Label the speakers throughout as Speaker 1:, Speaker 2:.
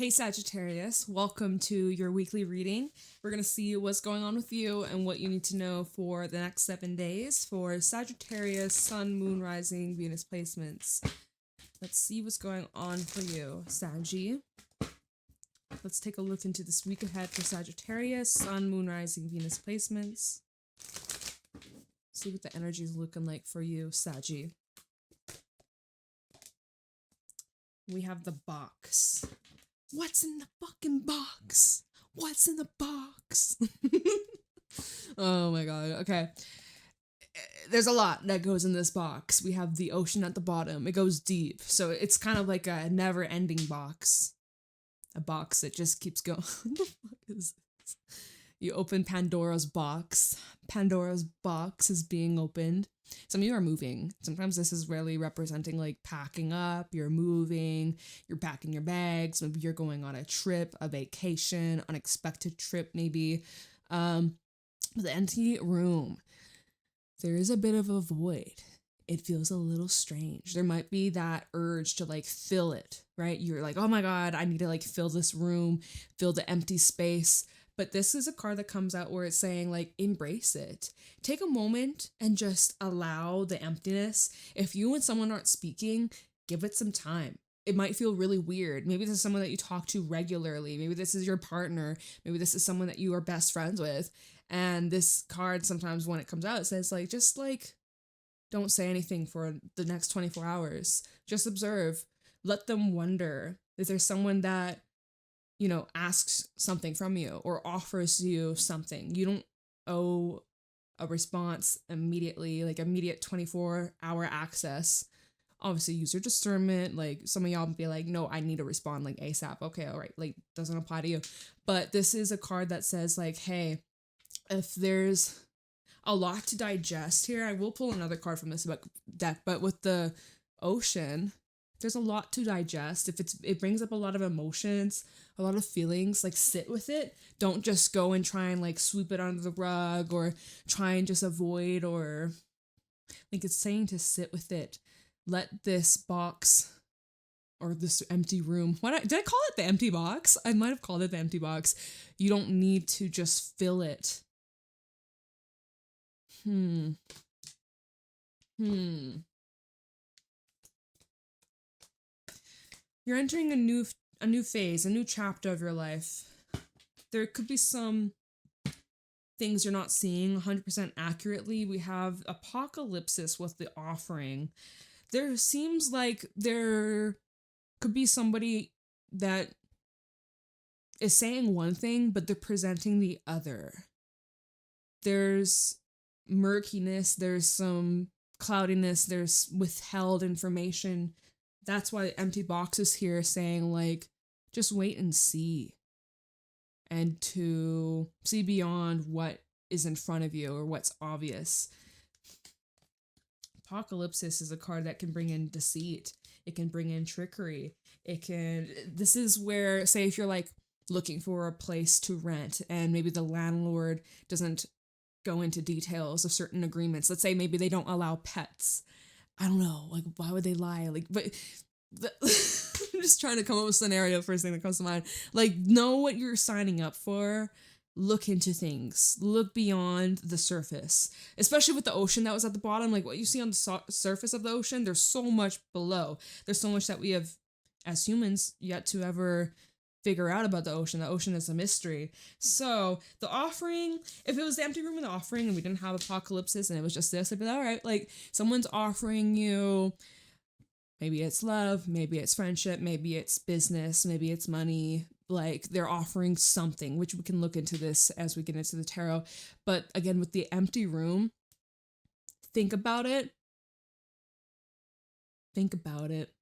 Speaker 1: Hey Sagittarius, welcome to your weekly reading. We're going to see what's going on with you and what you need to know for the next 7 days for Sagittarius, Sun, Moon, Rising, Venus placements. Let's see what's going on for you, Saggy. Let's take a look into this week ahead for Sagittarius, Sun, Moon, Rising, Venus placements. See what the energy is looking like for you, Saggy. We have the box. What's in the fucking box? What's in the box? Oh my god, okay. There's a lot that goes in this box. We have the ocean at the bottom. It goes deep. So it's kind of like a never-ending box. A box that just keeps going. What the fuck is this? You open Pandora's box. Pandora's box is being opened. Some of you are moving. Sometimes this is really representing like packing up, you're moving, you're packing your bags, maybe you're going on a trip, a vacation, unexpected trip maybe. The empty room. There is a bit of a void. It feels a little strange. There might be that urge to like fill it, right? You're like, oh my god, I need to like fill this room, fill the empty space. But this is a card that comes out where it's saying like, embrace it. Take a moment and just allow the emptiness. If you and someone aren't speaking, give it some time. It might feel really weird. Maybe this is someone that you talk to regularly. Maybe this is your partner. Maybe this is someone that you are best friends with. And this card, sometimes when it comes out, it says like, just like, don't say anything for the next 24 hours. Just observe. Let them wonder if there's someone that, you know, asks something from you or offers you something. You don't owe a response immediately, like immediate 24-hour access. Obviously, use your discernment. Like some of y'all be like, no, I need to respond like ASAP. Okay, all right, like doesn't apply to you. But this is a card that says like, hey, if there's a lot to digest here, I will pull another card from this deck, but with the ocean, there's a lot to digest. If it brings up a lot of emotions, a lot of feelings, like sit with it. Don't just go and try and like sweep it under the rug or try and just avoid, or like it's saying to sit with it. Let this box or this empty room. Did I call it the empty box? I might have called it the empty box. You don't need to just fill it. You're entering a new phase, a new chapter of your life. There could be some things you're not seeing 100% accurately. We have apocalypsis with the offering. There seems like there could be somebody that is saying one thing, but they're presenting the other. There's murkiness, there's some cloudiness, there's withheld information. That's why empty box is here saying like, just wait and see. And to see beyond what is in front of you or what's obvious. Apocalypsis is a card that can bring in deceit. It can bring in trickery. This is where, say if you're like looking for a place to rent and maybe the landlord doesn't go into details of certain agreements. Let's say maybe they don't allow pets. I don't know, like why would they lie? Like, but I'm just trying to come up with a scenario, first thing that comes to mind. Like, know what you're signing up for. Look into things. Look beyond the surface. Especially with the ocean that was at the bottom. Like what you see on the surface of the ocean, there's so much below. There's so much that we have, as humans, yet to ever figure out about the ocean. The ocean is a mystery. So the offering, if it was the empty room in the offering and we didn't have apocalypsis and it was just this, I'd be like, all right, like someone's offering you, maybe it's love, maybe it's friendship, maybe it's business, maybe it's money. Like they're offering something, which we can look into this as we get into the tarot. But again, with the empty room, think about it. Think about it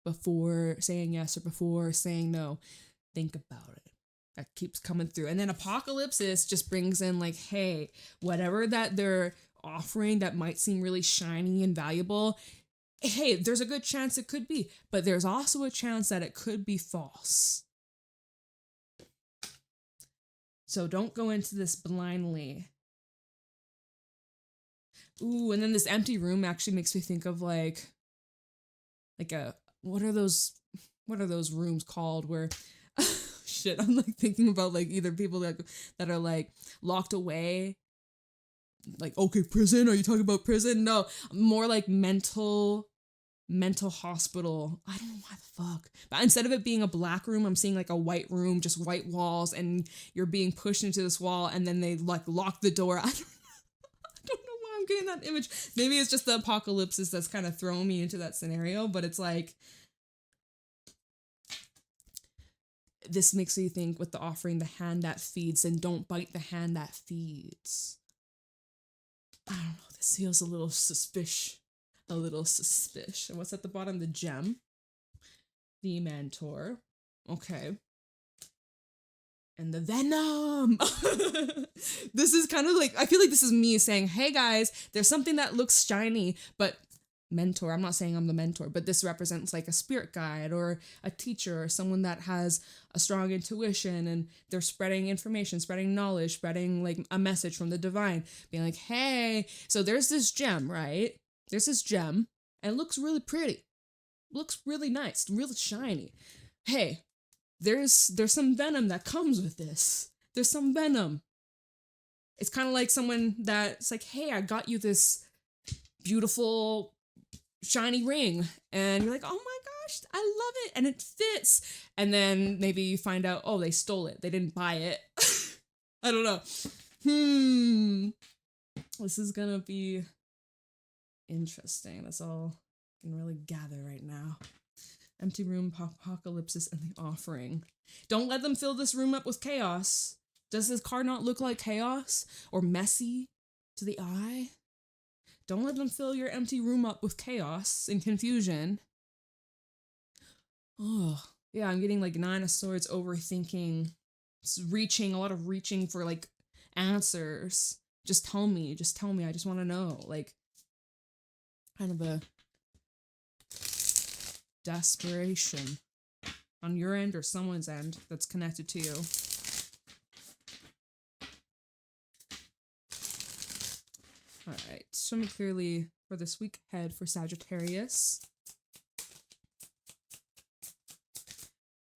Speaker 1: before saying yes or before saying no. Think about it. That keeps coming through. And then apocalypsis just brings in like, hey, whatever that they're offering that might seem really shiny and valuable, hey, there's a good chance it could be, but there's also a chance that it could be false. So don't go into this blindly. Ooh, and then this empty room actually makes me think of like a, what are those rooms called where shit. I'm like thinking about like either people that are like locked away. Like, okay, prison? Are you talking about prison? No, more like mental hospital. I don't know why the fuck. But instead of it being a black room, I'm seeing like a white room, just white walls, and you're being pushed into this wall, and then they like lock the door. I don't know why I'm getting that image. Maybe it's just the apocalypse that's kind of throwing me into that scenario, but it's like, this makes you think with the offering, the hand that feeds, and don't bite the hand that feeds. I don't know, this feels a little suspicious. A little suspicious. And what's at the bottom? The gem. The mentor. Okay. And the venom. This is kind of like, I feel like this is me saying, hey guys, there's something that looks shiny, but mentor. I'm not saying I'm the mentor, but this represents like a spirit guide or a teacher or someone that has a strong intuition, and they're spreading information, spreading knowledge, spreading like a message from the divine, being like, hey, so there's this gem, right? There's this gem, and it looks really pretty. Looks really nice, really shiny. Hey, there's some venom that comes with this. There's some venom. It's kind of like someone that's like, hey, I got you this beautiful shiny ring, and you're like, oh my gosh, I love it, and it fits. And then maybe you find out, oh, they stole it. They didn't buy it. I don't know. This is gonna be interesting. That's all I can really gather right now. Empty room, apocalypse, and the offering. Don't let them fill this room up with chaos. Does this card not look like chaos or messy to the eye? Don't let them fill your empty room up with chaos and confusion. Oh, yeah, I'm getting like Nine of Swords, overthinking, a lot of reaching for like answers. Just tell me, I just want to know. Like, kind of a desperation on your end or someone's end that's connected to you. All right, show me clearly for this week ahead for Sagittarius.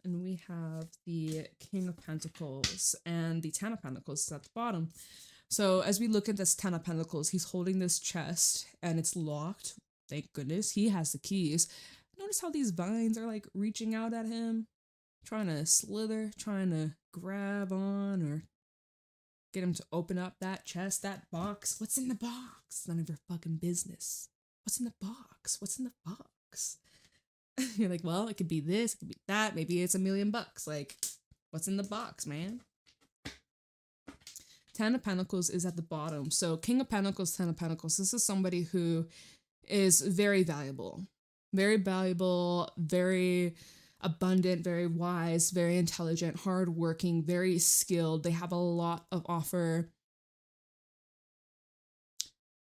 Speaker 1: And we have the King of Pentacles, and the Ten of Pentacles is at the bottom. So as we look at this Ten of Pentacles, he's holding this chest and it's locked. Thank goodness. He has the keys. Notice how these vines are like reaching out at him, trying to slither, trying to grab on or get him to open up that chest, that box. What's in the box? None of your fucking business. What's in the box? What's in the box? You're like, well, it could be this, it could be that. Maybe it's $1 million. Like, what's in the box, man? Ten of Pentacles is at the bottom. So King of Pentacles, Ten of Pentacles. This is somebody who is very valuable, very abundant, very wise, very intelligent, hardworking, very skilled. They have a lot of offer.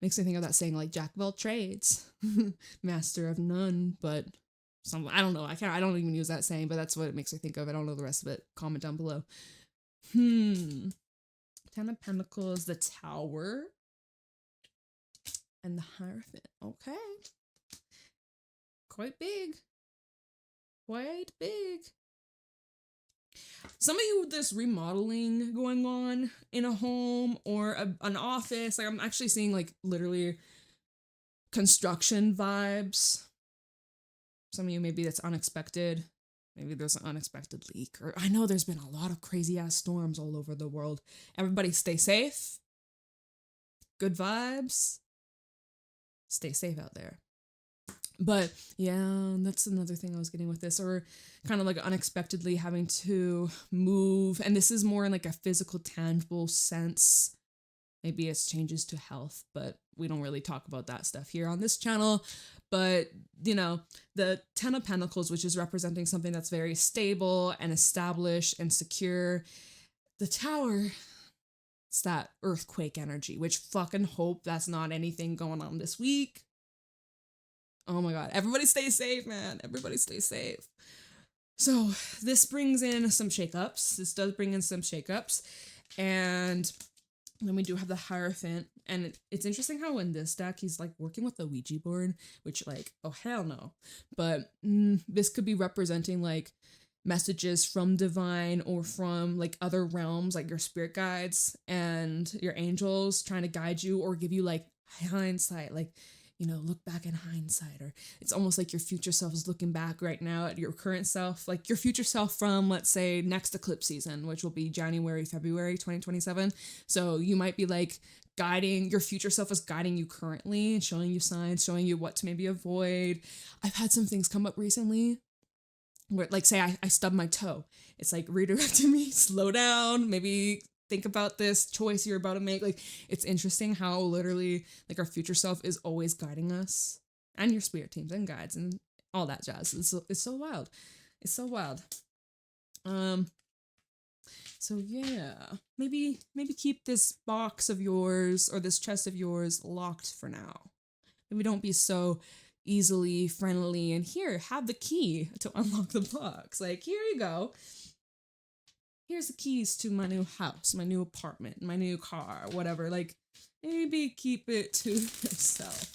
Speaker 1: Makes me think of that saying, like, jack of all trades, master of none, but I don't know. I don't even use that saying, but that's what it makes me think of. I don't know the rest of it. Comment down below. Ten of Pentacles, the Tower, and the Hierophant. Okay. Quite big. Quite big. Some of you with this remodeling going on in a home or an office, like I'm actually seeing like literally construction vibes. Some of you, maybe that's unexpected. Maybe there's an unexpected leak, or I know there's been a lot of crazy ass storms all over the world. Everybody stay safe. Good vibes. Stay safe out there. But yeah, that's another thing I was getting with this, or kind of like unexpectedly having to move. And this is more in like a physical, tangible sense. Maybe it's changes to health, but we don't really talk about that stuff here on this channel. But, you know, the Ten of Pentacles, which is representing something that's very stable and established and secure. The Tower, it's that earthquake energy, which fucking hope that's not anything going on this week. Oh my God. Everybody stay safe, man. Everybody stay safe. So this brings in some shakeups. This does bring in some shakeups. And then we do have the Hierophant. And it's interesting how in this deck, he's like working with the Ouija board, which like, oh hell no. But this could be representing like messages from divine or from like other realms, like your spirit guides and your angels trying to guide you or give you like hindsight, like, you know, look back in hindsight, or it's almost like your future self is looking back right now at your current self, like your future self from, let's say, next eclipse season, which will be January, February 2027. So you might be like guiding, your future self is guiding you currently and showing you signs, showing you what to maybe avoid. I've had some things come up recently where, like, say I stubbed my toe. It's like redirecting me, slow down, maybe think about this choice you're about to make. Like, it's interesting how literally like our future self is always guiding us, and your spirit teams and guides and all that jazz. It's so wild. It's so wild. So yeah, maybe keep this box of yours or this chest of yours locked for now. Maybe don't be so easily friendly and here, have the key to unlock the box. Like, here you go. Here's the keys to my new house, my new apartment, my new car, whatever. Like, maybe keep it to yourself.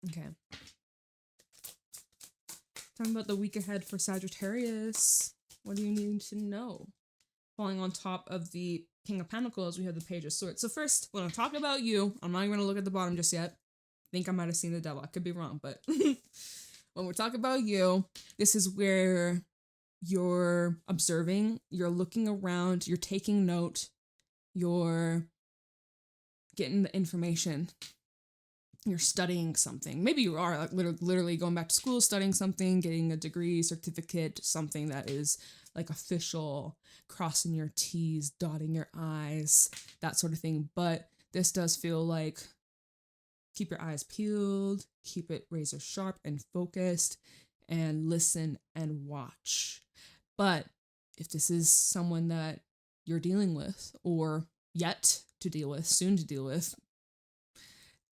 Speaker 1: Okay. Talking about the week ahead for Sagittarius. What do you need to know? Falling on top of the King of Pentacles, we have the Page of Swords. So first, when I talk about you, I'm not even going to look at the bottom just yet. I think I might have seen the devil. I could be wrong, but when we're talking about you, this is where you're observing, you're looking around, you're taking note, you're getting the information, you're studying something. Maybe you are like literally going back to school, studying something, getting a degree, certificate, something that is like official, crossing your T's, dotting your I's, that sort of thing. But this does feel like keep your eyes peeled, keep it razor sharp and focused, and listen and watch. But if this is someone that you're dealing with, or yet to deal with, soon to deal with,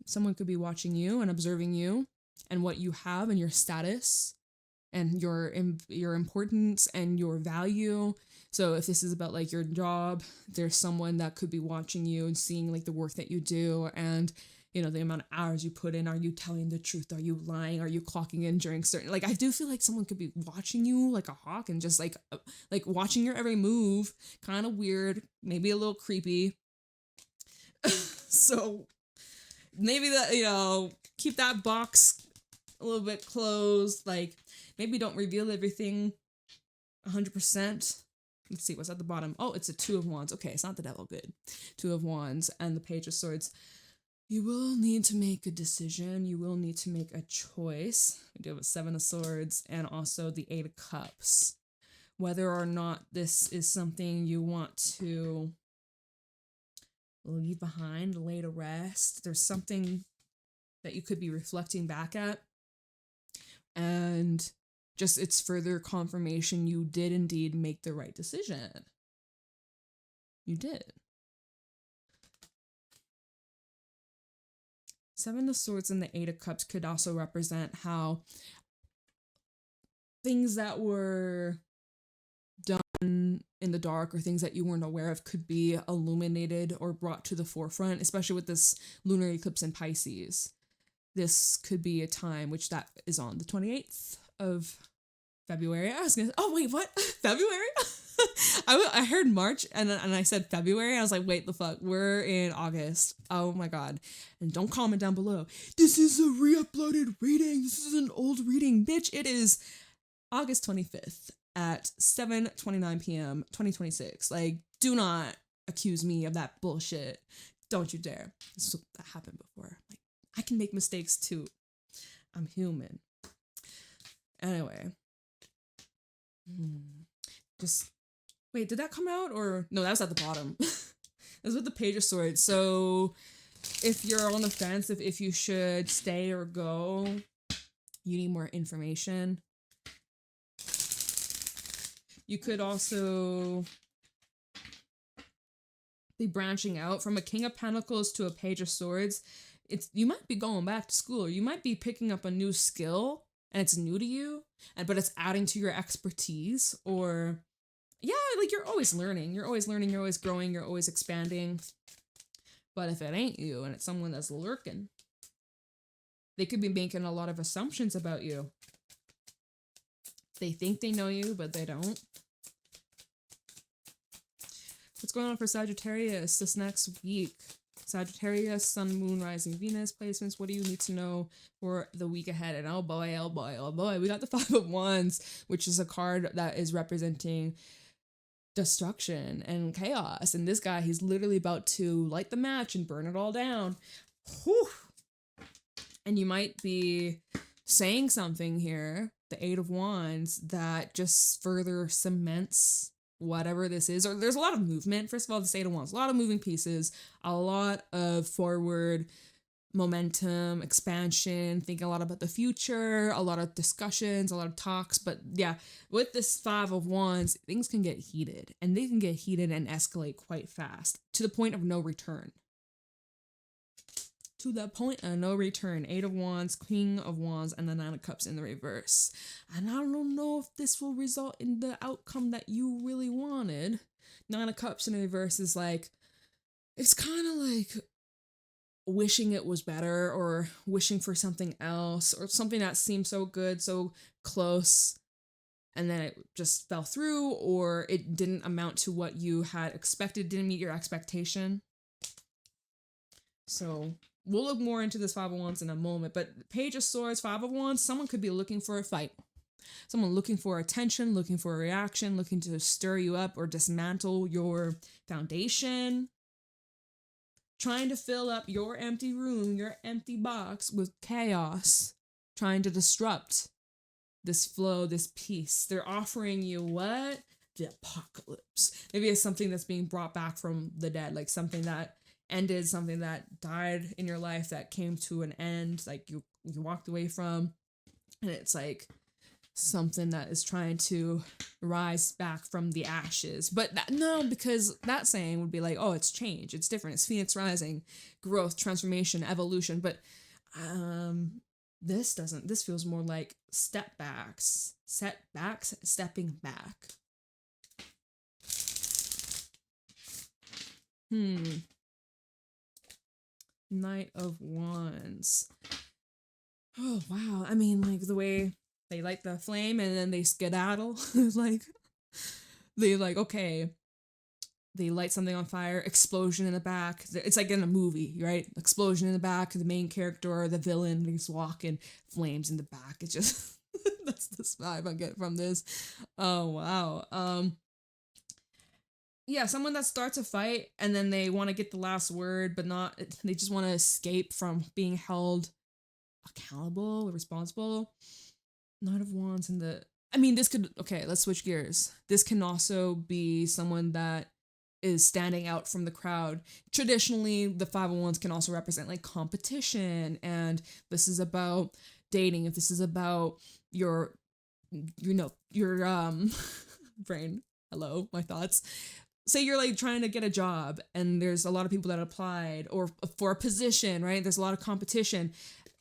Speaker 1: someone could be watching you and observing you and what you have and your status and your importance and your value. So if this is about like your job, there's someone that could be watching you and seeing like the work that you do and, you know, the amount of hours you put in. Are you telling the truth? Are you lying? Are you clocking in during certain, like, I do feel like someone could be watching you like a hawk and just like watching your every move. Kind of weird, maybe a little creepy. So maybe that, you know, keep that box a little bit closed. Like, maybe don't reveal everything 100%. Let's see, what's at the bottom? Oh, it's a Two of Wands. Okay, it's not the devil. Good. Two of Wands and the Page of Swords. You will need to make a decision. You will need to make a choice. We do have a Seven of Swords and also the Eight of Cups. Whether or not this is something you want to leave behind, lay to rest. There's something that you could be reflecting back at. And just it's further confirmation you did indeed make the right decision. You did. Seven of Swords and the Eight of Cups could also represent how things that were done in the dark or things that you weren't aware of could be illuminated or brought to the forefront, especially with this lunar eclipse in Pisces. This could be a time, which that is on the 28th of February. I was gonna, oh wait, what? February? I heard March and I said February. I was like, wait, the fuck, we're in August. Oh my god. And don't comment down below, this is a re-uploaded reading, this is an old reading. Bitch, it is August 25th at 7:29 p.m. 2026. Like, do not accuse me of that bullshit. Don't you dare. That happened before. Like, I can make mistakes too. I'm human. Anyway. Just wait, did that come out or no, that was at the bottom. That's with the Page of Swords. So if you're on the fence if you should stay or go, you need more information. You could also be branching out from a King of Pentacles to a Page of Swords. You might be going back to school, or you might be picking up a new skill and it's new to you, but it's adding to your expertise. Or yeah, like you're always learning, you're always growing, you're always expanding. But if it ain't you and it's someone that's lurking, They could be making a lot of assumptions about you. They think they know you, but they don't. What's going on for Sagittarius this next week? Sagittarius, Sun, Moon, Rising, Venus placements. What do you need to know for the week ahead? And oh boy, oh boy, oh boy. We got the Five of Wands, which is a card that is representing destruction and chaos. And this guy, he's literally about to light the match and burn it all down. Whew. And you might be saying something here, the Eight of Wands, that just further cements whatever this is. Or there's a lot of movement. First of all, the Eight of Wands, a lot of moving pieces, a lot of forward momentum, expansion, thinking a lot about the future, a lot of discussions, a lot of talks. But yeah, with this Five of Wands, things can get heated, and they can get heated and escalate quite fast to the point of no return. To the point of no return. Eight of Wands, Queen of Wands, and the Nine of Cups in the reverse. And I don't know if this will result in the outcome that you really wanted. Nine of Cups in the reverse is like, it's kind of like wishing it was better, or wishing for something else, or something that seemed so good, so close, and then it just fell through, or it didn't amount to what you had expected, didn't meet your expectation. So we'll look more into this Five of Wands in a moment, but Page of Swords, Five of Wands, someone could be looking for a fight. Someone looking for attention, looking for a reaction, looking to stir you up or dismantle your foundation. Trying to fill up your empty room, your empty box with chaos. Trying to disrupt this flow, this peace. They're offering you what? The apocalypse. Maybe it's something that's being brought back from the dead, like something that ended, something that died in your life that came to an end, like you walked away from, and it's like something that is trying to rise back from the ashes. But no, because that saying would be like, oh, it's change, it's different, it's Phoenix rising, growth, transformation, evolution. But this feels more like setbacks, stepping back. Knight of Wands. Oh, wow. I mean, like, the way they light the flame and then they skedaddle. Like, okay, they light something on fire, explosion in the back. It's like in a movie, right? Explosion in the back, the main character or the villain, he's walking, flames in the back. It's just, that's the vibe I get from this. Oh, wow. Yeah, someone that starts a fight and then they want to get the last word, but they just want to escape from being held accountable or responsible. Knight of Wands okay, let's switch gears. This can also be someone that is standing out from the crowd. Traditionally, the Five of Wands can also represent like competition, and this is about dating. If this is about your brain, hello, my thoughts. Say you're like trying to get a job and there's a lot of people that applied, or for a position, right? There's a lot of competition.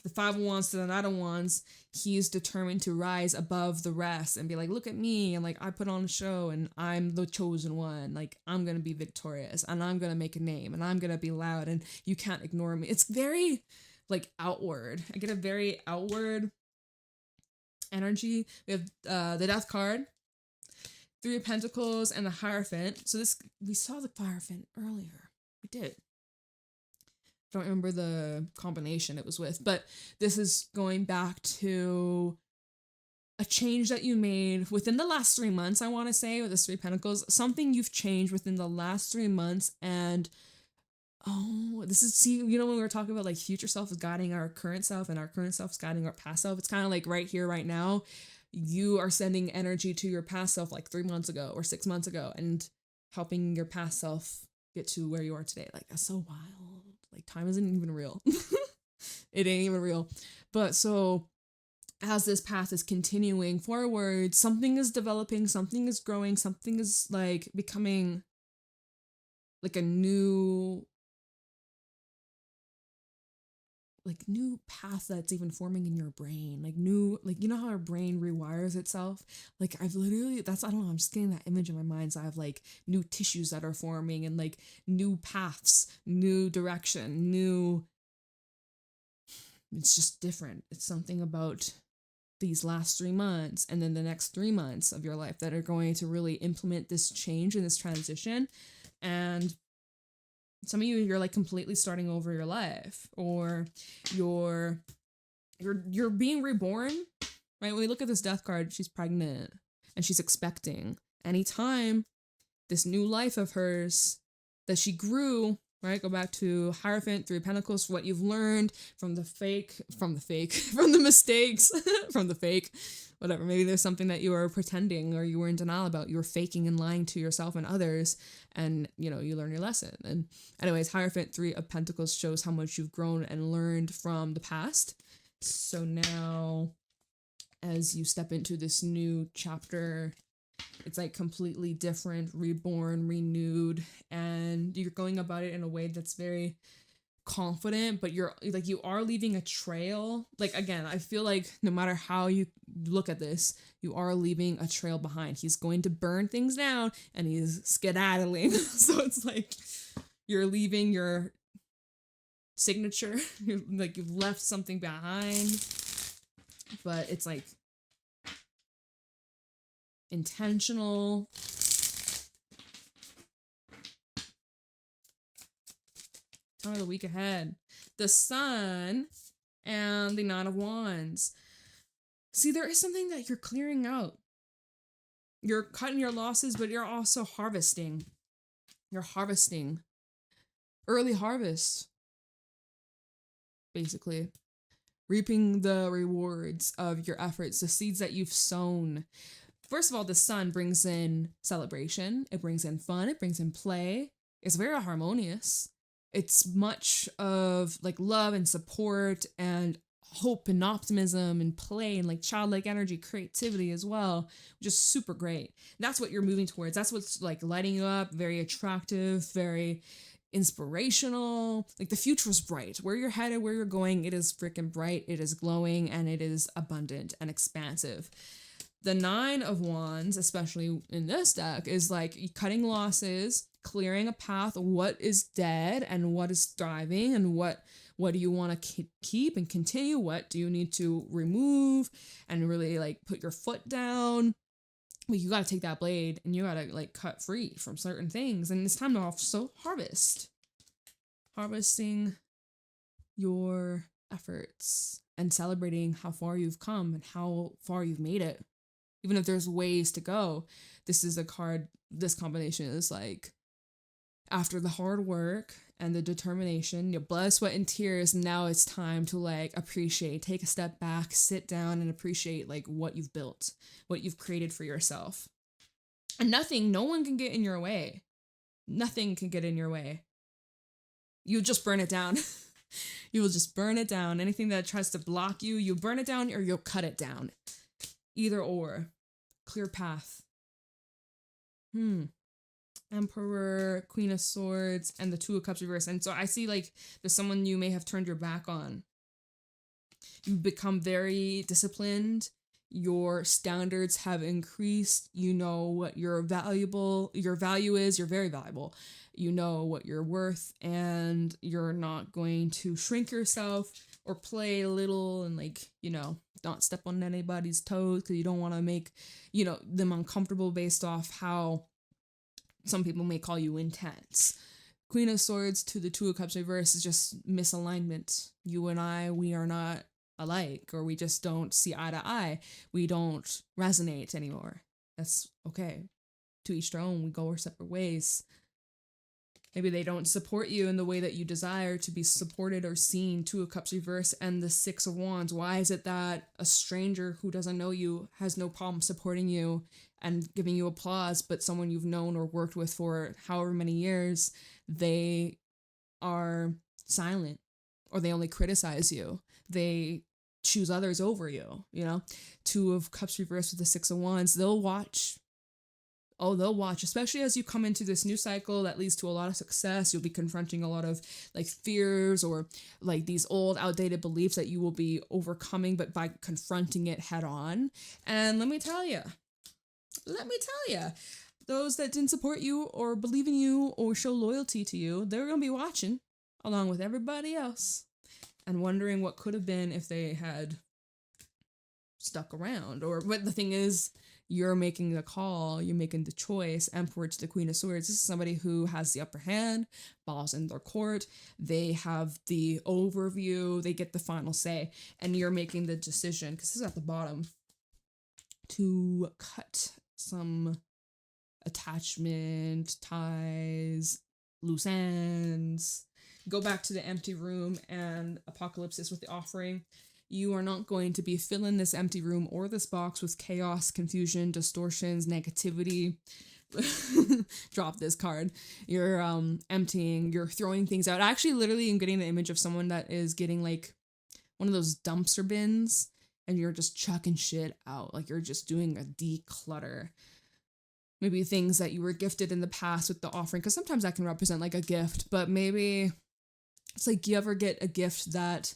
Speaker 1: The Five of Wands to the Knight of Wands, he's determined to rise above the rest and be like, look at me, and like, I put on a show and I'm the chosen one. Like, I'm gonna be victorious and I'm gonna make a name and I'm gonna be loud and you can't ignore me. It's very like outward. I get a very outward energy. We have the Death card, Three of Pentacles, and the Hierophant. So we saw the Hierophant earlier. We did. Don't remember the combination it was with, but this is going back to a change that you made within the last 3 months, I want to say, with the Three of Pentacles. Something you've changed within the last 3 months, and this is, see, when we were talking about like future self is guiding our current self and our current self is guiding our past self, it's kind of like right here, right now, you are sending energy to your past self like 3 months ago or 6 months ago and helping your past self get to where you are today. Like, that's so wild. Like, time isn't even real. It ain't even real. But so as this path is continuing forward, something is developing, something is growing, something is like becoming like a new path that's even forming in your brain. Like new, like, how our brain rewires itself? Like, I don't know, I'm just getting that image in my mind. So I have like new tissues that are forming and like new paths, new direction, new It's just different. It's something about these last 3 months and then the next 3 months of your life that are going to really implement this change and this transition. And some of you're like completely starting over your life, or you're being reborn, right? When we look at this death card, she's pregnant and she's expecting. Anytime this new life of hers that she grew, right? Go back to Hierophant, 3 of Pentacles, what you've learned from the mistakes, from the fake, whatever. Maybe there's something that you were pretending or you were in denial about. You were faking and lying to yourself and others, and, you know, you learn your lesson. And anyways, Hierophant, 3 of Pentacles shows how much you've grown and learned from the past. So now, as you step into this new chapter, it's like completely different, reborn, renewed, and you're going about it in a way that's very confident, but you're like, you are leaving a trail. Like, again, I feel like no matter how you look at this, you are leaving a trail behind. He's going to burn things down and he's skedaddling. So it's like you're leaving your signature. Like, you've left something behind, but it's like intentional. Tell me the week ahead. The Sun and the Nine of Wands. See, there is something that you're clearing out. You're cutting your losses, but you're also harvesting. You're harvesting. Early harvest, basically. Reaping the rewards of your efforts, the seeds that you've sown. First of all, the Sun brings in celebration. It brings in fun. It brings in play. It's very harmonious. It's much of like love and support and hope and optimism and play and like childlike energy, creativity as well, which is super great. That's what you're moving towards. That's what's like lighting you up. Very attractive, very inspirational. Like, the future is bright. Where you're headed, where you're going, it is freaking bright. It is glowing, and it is abundant and expansive. The Nine of Wands, especially in this deck, is like cutting losses, clearing a path, what is dead and what is thriving, and what do you want to keep and continue, what do you need to remove, and really like put your foot down. But you got to take that blade and you got to like cut free from certain things, and it's time to also harvesting your efforts and celebrating how far you've come and how far you've made it. Even if there's ways to go, this is a card, this combination is like, after the hard work and the determination, your blood, sweat, and tears, now it's time to like appreciate, take a step back, sit down and appreciate like what you've built, what you've created for yourself. And no one can get in your way. Nothing can get in your way. You just burn it down. You will just burn it down. Anything that tries to block you, you burn it down or you'll cut it down. Either or. Clear path. Emperor, Queen of Swords, and the Two of Cups reversed. And so I see like there's someone you may have turned your back on. You've become very disciplined. Your standards have increased. You know what your value is. You're very valuable. You know what you're worth, and you're not going to shrink yourself or play little and like, you know, not step on anybody's toes because you don't want to make, you know, them uncomfortable based off how some people may call you intense. Queen of Swords to the Two of Cups reverse is just misalignment. You and I, we are not alike, or we just don't see eye to eye. We don't resonate anymore. That's okay. To each their own. We go our separate ways. Maybe they don't support you in the way that you desire to be supported or seen. Two of Cups reverse and the Six of Wands. Why is it that a stranger who doesn't know you has no problem supporting you and giving you applause, but someone you've known or worked with for however many years, they are silent, or they only criticize you? They choose others over you, you know? Two of Cups reversed with the Six of Wands. They'll watch. Oh, they'll watch, especially as you come into this new cycle that leads to a lot of success. You'll be confronting a lot of like fears or like these old outdated beliefs that you will be overcoming, but by confronting it head on. And let me tell you, those that didn't support you or believe in you or show loyalty to you, they're going to be watching along with everybody else. and wondering what could have been if they had stuck around. But the thing is, you're making the call, you're making the choice. Emperor to the Queen of Swords. This is somebody who has the upper hand, balls in their court. They have the overview, they get the final say, and you're making the decision, because this is at the bottom, to cut some attachment, ties, loose ends, go back to the empty room and apocalypse with the offering. You are not going to be filling this empty room or this box with chaos, confusion, distortions, negativity. Drop this card. You're emptying, you're throwing things out. I actually literally am getting the image of someone that is getting like one of those dumpster bins and you're just chucking shit out. Like you're just doing a declutter. Maybe things that you were gifted in the past with the offering, because sometimes that can represent like a gift, but maybe it's like you ever get a gift that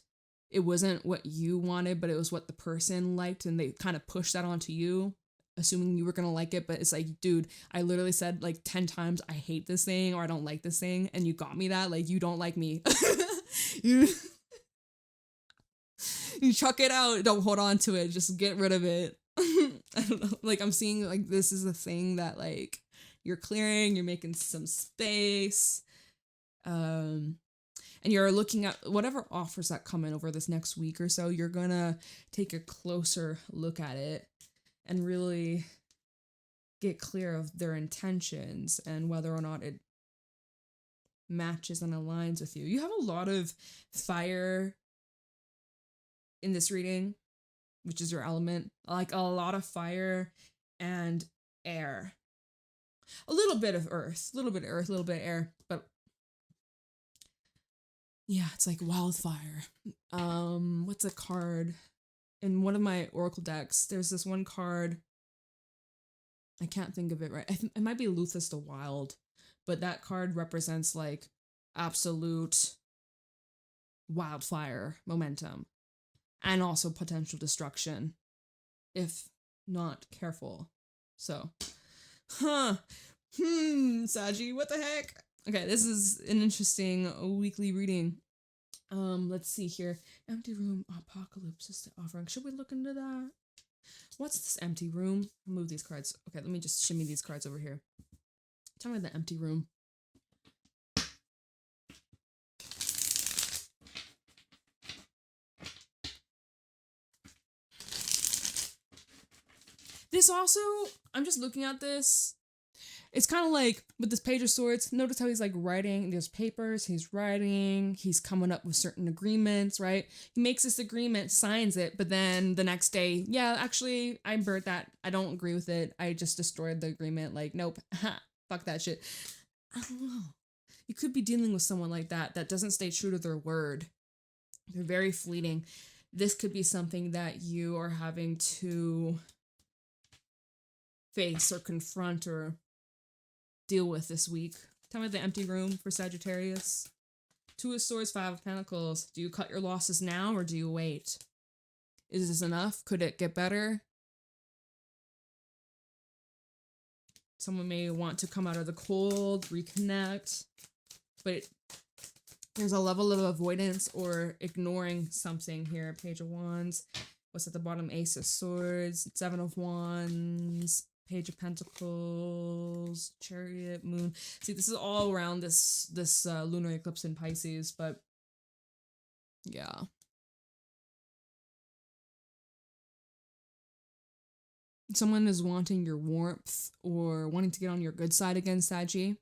Speaker 1: it wasn't what you wanted, but it was what the person liked, and they kind of pushed that onto you, assuming you were going to like it. But it's like, dude, I literally said like 10 times, I hate this thing, or I don't like this thing, and you got me that. Like, you don't like me. you chuck it out. Don't hold on to it. Just get rid of it. I don't know. Like, I'm seeing like this is a thing that like you're clearing, you're making some space. And you're looking at whatever offers that come in over this next week or so, you're gonna take a closer look at it and really get clear of their intentions and whether or not it matches and aligns with you. You have a lot of fire in this reading, which is your element. Like a lot of fire and air. A little bit of earth, a little bit of air, but yeah, it's like wildfire. What's a card? In one of my oracle decks, there's this one card. I can't think of it right. I think it might be Luthus the Wild, but that card represents like absolute wildfire momentum and also potential destruction if not careful. So, Saggy, what the heck? Okay, this is an interesting weekly reading. Let's see here. Empty room, apocalypse is the offering. Should we look into that? What's this empty room? I'll move these cards. Okay, let me just shimmy these cards over here. Tell me the empty room. This also, I'm just looking at this. It's kind of like with this Page of Swords, notice how he's like writing, there's papers, he's writing, he's coming up with certain agreements, right? He makes this agreement, signs it, but then the next day, yeah, actually, I burnt that. I don't agree with it. I just destroyed the agreement. Like, nope, fuck that shit. I don't know. You could be dealing with someone like that doesn't stay true to their word. They're very fleeting. This could be something that you are having to face or confront or deal with this week. Tell me the empty room for Sagittarius. 2 of Swords, 5 of Pentacles. Do you cut your losses now or do you wait? Is this enough? Could it get better? Someone may want to come out of the cold, reconnect, but there's a level of avoidance or ignoring something here. Page of Wands. What's at the bottom? Ace of Swords, 7 of Wands, Page of Pentacles, Chariot, Moon. See, this is all around this lunar eclipse in Pisces, but yeah. Someone is wanting your warmth or wanting to get on your good side again, Saggy.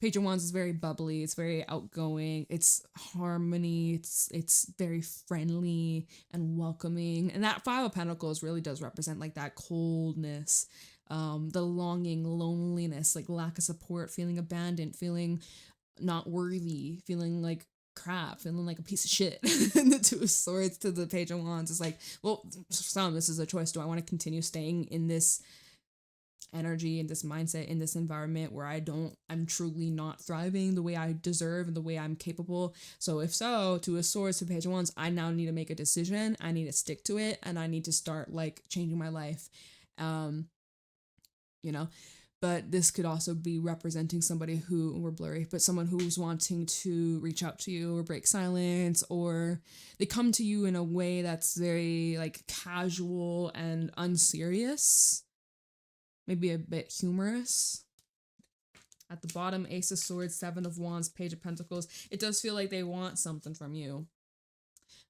Speaker 1: Page of Wands is very bubbly, it's very outgoing, it's harmony, it's very friendly and welcoming. And that 5 of Pentacles really does represent like that coldness, the longing, loneliness, like lack of support, feeling abandoned, feeling not worthy, feeling like crap, feeling like a piece of shit. And the 2 of Swords to the Page of Wands is like, well, for some, this is a choice. Do I want to continue staying in this energy, in this mindset, in this environment where I'm truly not thriving the way I deserve and the way I'm capable? So if so, 2 of Swords to Page of Wands, I now need to make a decision. I need to stick to it, and I need to start like changing my life. You know, But this could also be representing somebody who, we're blurry, but someone who's wanting to reach out to you or break silence, or they come to you in a way that's very like casual and unserious, maybe a bit humorous. At the bottom, Ace of Swords, Seven of Wands, Page of Pentacles. It does feel like they want something from you.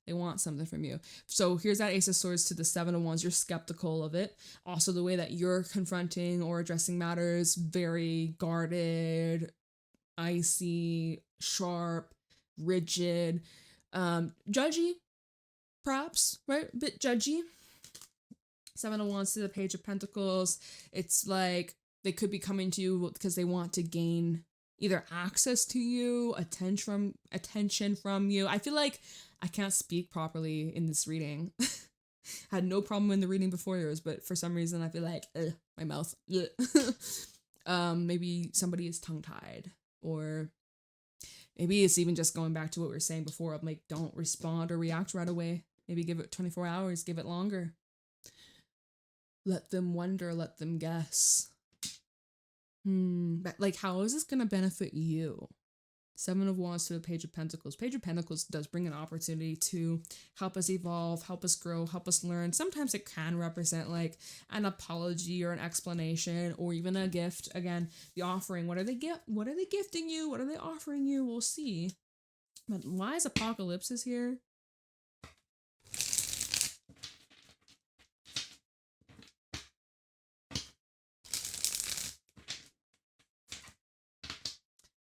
Speaker 1: They want something from you. So here's that Ace of Swords to the Seven of Wands. You're skeptical of it. Also, the way that you're confronting or addressing matters, very guarded, icy, sharp, rigid, judgy, perhaps, right? A bit judgy. Seven of Wands to the Page of Pentacles. It's like they could be coming to you because they want to gain either access to you, attention from you. I feel like I can't speak properly in this reading. Had no problem in the reading before yours, but for some reason I feel like my mouth. Maybe somebody is tongue-tied, or maybe it's even just going back to what we were saying before of like, don't respond or react right away. Maybe give it 24 hours, give it longer. Let them wonder, let them guess. But like, how is this gonna benefit you? Seven of Wands to the Page of Pentacles. Page of Pentacles does bring an opportunity to help us evolve, help us grow, help us learn. Sometimes it can represent like an apology or an explanation or even a gift. Again, the offering. What are they gifting you? What are they offering you? We'll see. But why is Apocalypse here?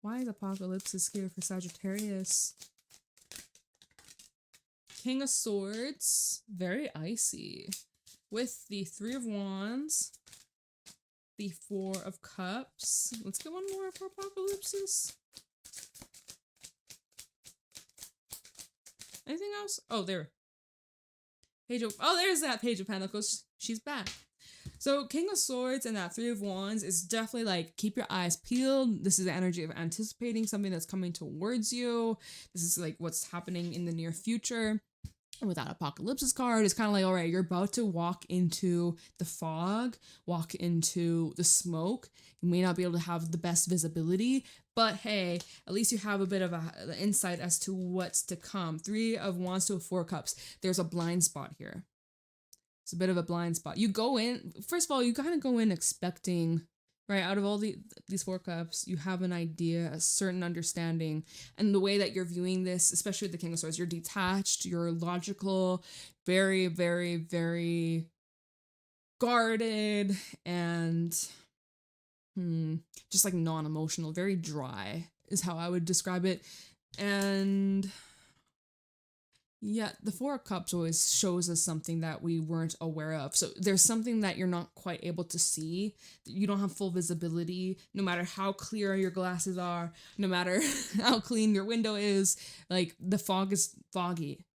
Speaker 1: Why is Apocalypse here for Sagittarius? King of Swords, very icy. With the Three of Wands, the Four of Cups. Let's get one more for Apocalypse. Anything else? Oh, there. There's that Page of Pentacles. She's back. So King of Swords and that Three of Wands is definitely like, keep your eyes peeled. This is the energy of anticipating something that's coming towards you. This is like what's happening in the near future. And with that Apocalypse card, it's kind of like, all right, you're about to walk into the fog, walk into the smoke. You may not be able to have the best visibility, but hey, at least you have a bit of an insight as to what's to come. Three of Wands to a Four of Cups. There's a blind spot here. It's a bit of a blind spot. You go in, first of all, you kind of go in expecting, right, out of all these Four Cups, you have an idea, a certain understanding, and the way that you're viewing this, especially with the King of Swords, you're detached, you're logical, very, very, very guarded, and just like non-emotional, very dry is how I would describe it. And yeah, the Four of Cups always shows us something that we weren't aware of. So there's something that you're not quite able to see. You don't have full visibility, no matter how clear your glasses are, no matter how clean your window is. Like, the fog is foggy.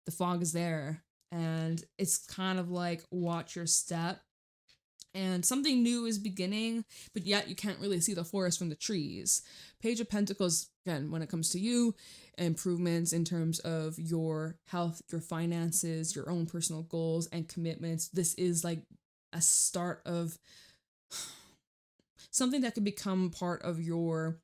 Speaker 1: The fog is there. And it's kind of like, watch your step. And something new is beginning, but yet you can't really see the forest from the trees. Page of Pentacles, again, when it comes to you, improvements in terms of your health, your finances, your own personal goals and commitments. This is like a start of something that could become part of your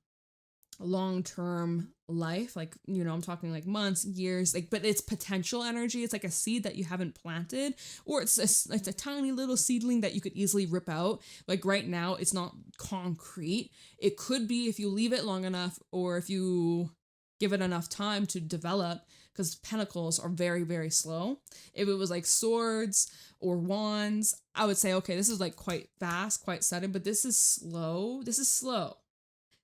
Speaker 1: long-term life. Like, you know, I'm talking like months, years, like, but it's potential energy. It's like a seed that you haven't planted, or it's a tiny little seedling that you could easily rip out. Like right now, it's not concrete. It could be if you leave it long enough, or if you give it enough time to develop, because pentacles are very, very slow. If it was like swords or wands, I would say, okay, this is like quite fast, quite sudden, but this is slow. This is slow.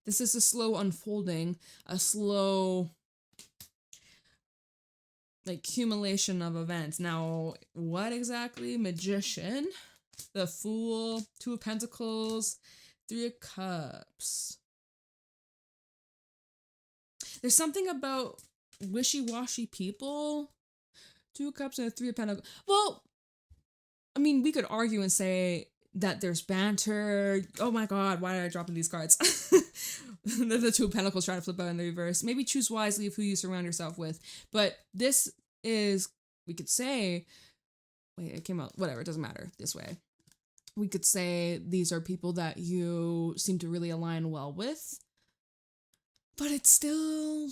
Speaker 1: This is a slow unfolding, a slow like accumulation of events. Now, what exactly? Magician, the Fool, Two of Pentacles, Three of Cups. There's something about wishy-washy people. Two of Cups and a Three of Pentacles. Well, I mean, we could argue and say that there's banter. Oh my god, why did I drop in these cards? The Two of Pentacles trying to flip out in the reverse. Maybe choose wisely of who you surround yourself with. But this is, we could say, wait, it came out, whatever, it doesn't matter this way. We could say these are people that you seem to really align well with, but it's still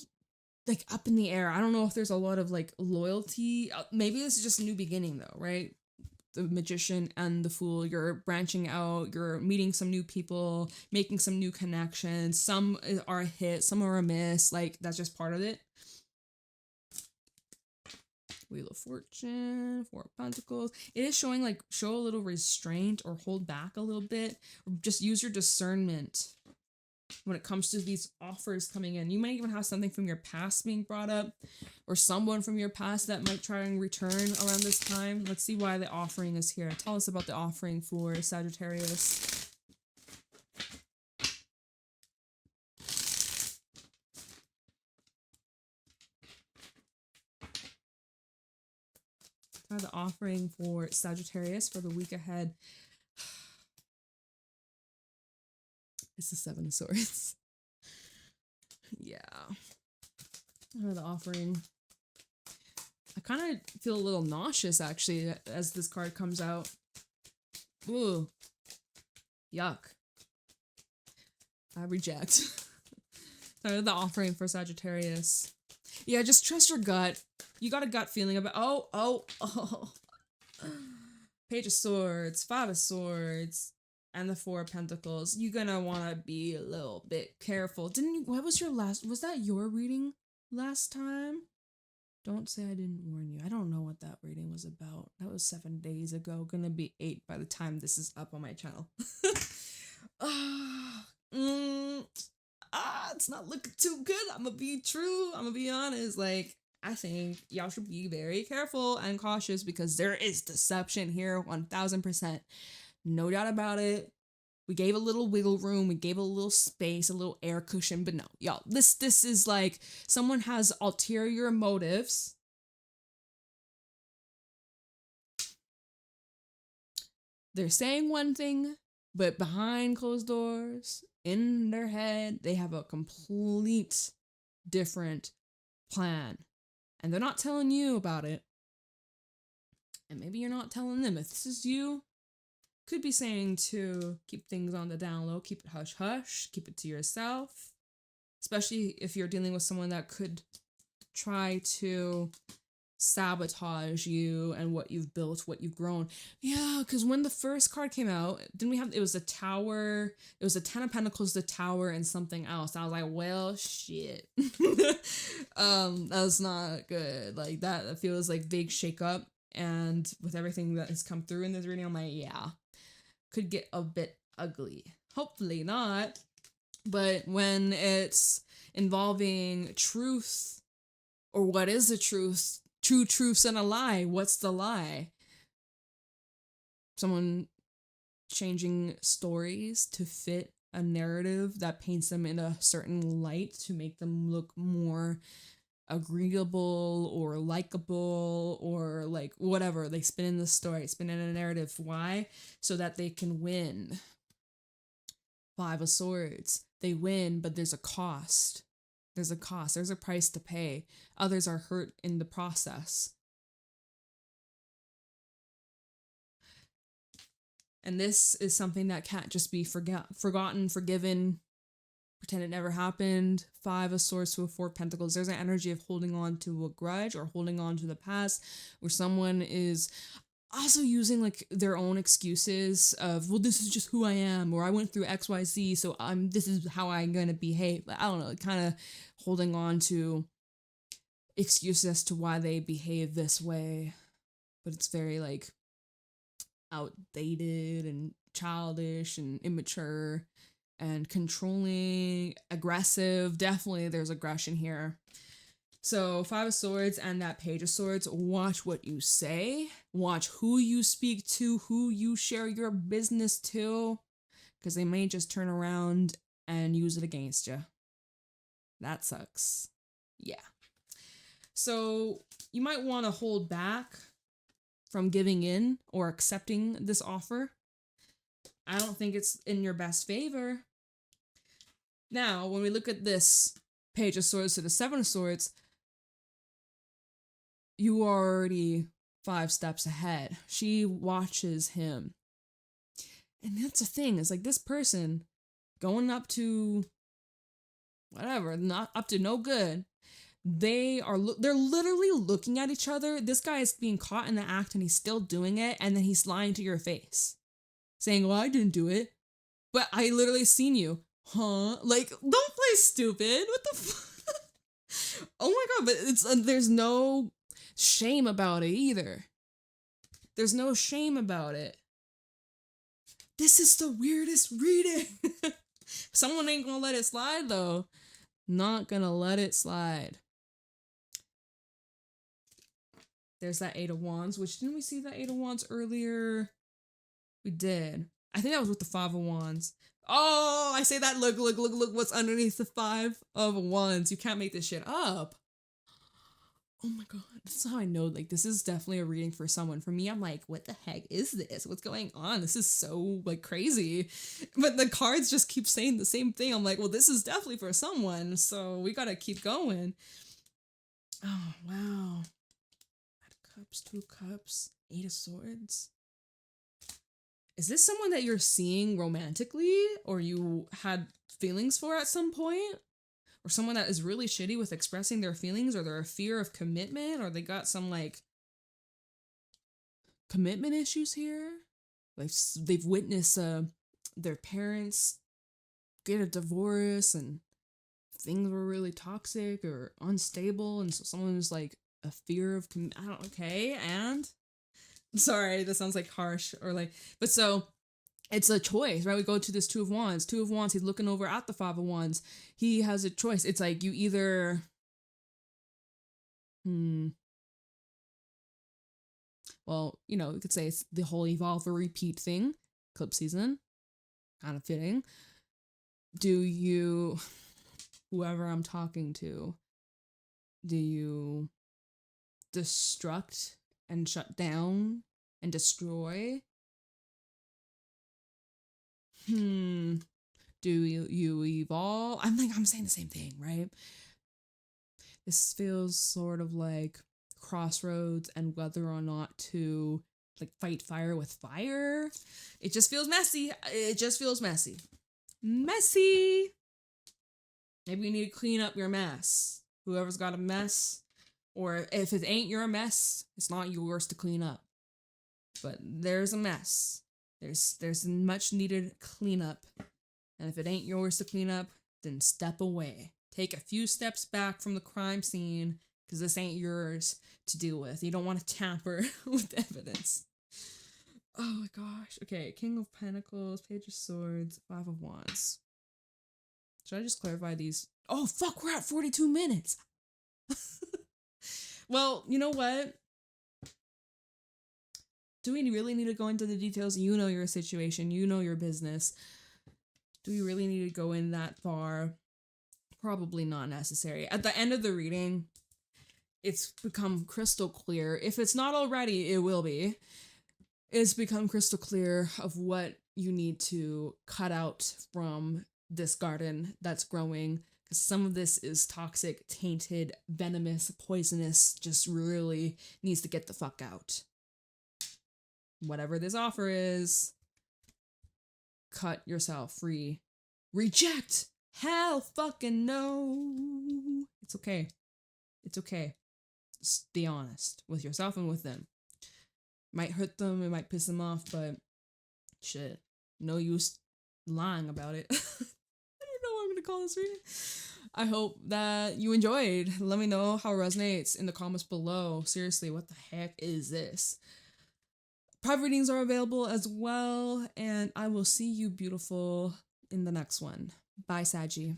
Speaker 1: like up in the air. I don't know if there's a lot of like loyalty. Maybe this is just a new beginning though, right? The magician and the fool, you're branching out, you're meeting some new people, making some new connections. Some are a hit, some are a miss. Like, that's just part of it. Wheel of Fortune, Four of Pentacles. It is showing like, show a little restraint or hold back a little bit. Or just use your discernment when it comes to these offers coming in. You might even have something from your past being brought up, or someone from your past that might try and return around this time. Let's see why the offering is here. Tell us about the offering for Sagittarius. The offering for Sagittarius for the week ahead. It's the Seven of Swords. Yeah. The offering. I kind of feel a little nauseous, actually, as this card comes out. Ooh. Yuck. I reject. The offering for Sagittarius. Yeah, just trust your gut. You got a gut feeling about... Oh. Page of Swords, Five of Swords, and the Four of Pentacles. You're gonna want to be a little bit careful. What was your last... Was that your reading last time? Don't say I didn't warn you. I don't know what that reading was about. That was 7 days ago. Gonna be 8 by the time this is up on my channel. It's not looking too good. I'm gonna be true. I'm gonna be honest. Like, I think y'all should be very careful and cautious because there is deception here, 1000%. No doubt about it. We gave a little wiggle room. We gave a little space, a little air cushion. But no, y'all, this is like someone has ulterior motives. They're saying one thing, but behind closed doors, in their head, they have a complete different plan. And they're not telling you about it. And maybe you're not telling them. If this is you, could be saying to keep things on the down low, keep it hush hush, keep it to yourself. Especially if you're dealing with someone that could try to sabotage you and what you've built, what you've grown. Yeah, because when the first card came out, didn't we have, it was a tower, it was a 10 of Pentacles, the tower, and something else. I was like, well, shit. That was not good. Like, that feels like big shakeup. And with everything that has come through in this reading, I'm like, yeah, could get a bit ugly. Hopefully not. But when it's involving truth, or what is the truth, two truths and a lie, what's the lie? Someone changing stories to fit a narrative that paints them in a certain light to make them look more agreeable or likable or like whatever. They spin in the story, spin in a narrative. Why? So that they can win. Five of Swords. They win, but there's a cost. There's a cost. There's a price to pay. Others are hurt in the process. And this is something that can't just be forgotten, forgiven, pretend it never happened. Five of Swords to a Four of Pentacles. There's an energy of holding on to a grudge or holding on to the past, where someone is also using like their own excuses of, well, this is just who I am, or I went through XYZ, so this is how I'm gonna behave. I don't know, kind of holding on to excuses as to why they behave this way, but it's very like outdated and childish and immature and controlling, aggressive. Definitely there's aggression here. So Five of Swords and that Page of Swords, watch what you say, watch who you speak to, who you share your business to, because they may just turn around and use it against you. That sucks. Yeah. So you might want to hold back from giving in or accepting this offer. I don't think it's in your best favor. Now, when we look at this Page of Swords to the Seven of Swords, you are already 5 steps ahead. She watches him. And that's the thing, is like this person going up to whatever, not up to no good. They're literally looking at each other. This guy is being caught in the act and he's still doing it, and then he's lying to your face, saying, well, I didn't do it, but I literally seen you. Huh? Like, don't play stupid. What the fuck? Oh my god, but it's there's no shame about it either. There's no shame about it. This is the weirdest reading. Someone ain't gonna let it slide though. Not gonna let it slide. There's that Eight of Wands, which didn't we see that Eight of Wands earlier? We did. I think that was with the Five of Wands. Oh, I say that. Look what's underneath the Five of Wands. You can't make this shit up. Oh my god. That's how I know, like, this is definitely a reading for someone. For me, I'm like, what the heck is this? What's going on? This is so, like, crazy. But the cards just keep saying the same thing. I'm like, well, this is definitely for someone. So we gotta keep going. Oh, wow. Cups, Two Cups, Eight of Swords. Is this someone that you're seeing romantically, or you had feelings for at some point? Or someone that is really shitty with expressing their feelings, or they're a fear of commitment, or they got some like commitment issues here? Like they've witnessed their parents get a divorce and things were really toxic or unstable, and so someone was like a fear of okay, and sorry, this sounds like harsh or like, but so it's a choice, right? We go to this Two of Wands. Two of Wands, he's looking over at the Five of Wands. He has a choice. It's like you either well, you know, you could say it's the whole evolve or repeat thing. Eclipse season. Kind of fitting. Do you, whoever I'm talking to, do you destruct and shut down and destroy? Do you evolve? I'm saying the same thing, right? This feels sort of like crossroads and whether or not to like fight fire with fire. It just feels messy. It just feels messy. Messy. Maybe you need to clean up your mess. Whoever's got a mess, or if it ain't your mess, it's not yours to clean up. But there's a mess. There's much needed cleanup. And if it ain't yours to clean up, then step away. Take a few steps back from the crime scene, because this ain't yours to deal with. You don't want to tamper with evidence. Oh my gosh. Okay, King of Pentacles, Page of Swords, Five of Wands. Should I just clarify these? Oh fuck, we're at 42 minutes. Well, you know what? Do we really need to go into the details? You know your situation. You know your business. Do we really need to go in that far? Probably not necessary. At the end of the reading, it's become crystal clear. If it's not already, it will be. It's become crystal clear of what you need to cut out from this garden that's growing. Because some of this is toxic, tainted, venomous, poisonous, just really needs to get the fuck out. Whatever this offer is, cut yourself free. Reject! Hell fucking no! It's okay. It's okay. Just be honest with yourself and with them. Might hurt them, it might piss them off, but shit. No use lying about it. I don't know what I'm gonna call this reading. I hope that you enjoyed. Let me know how it resonates in the comments below. Seriously, what the heck is this? Private readings are available as well, and I will see you beautiful in the next one. Bye, Saggy.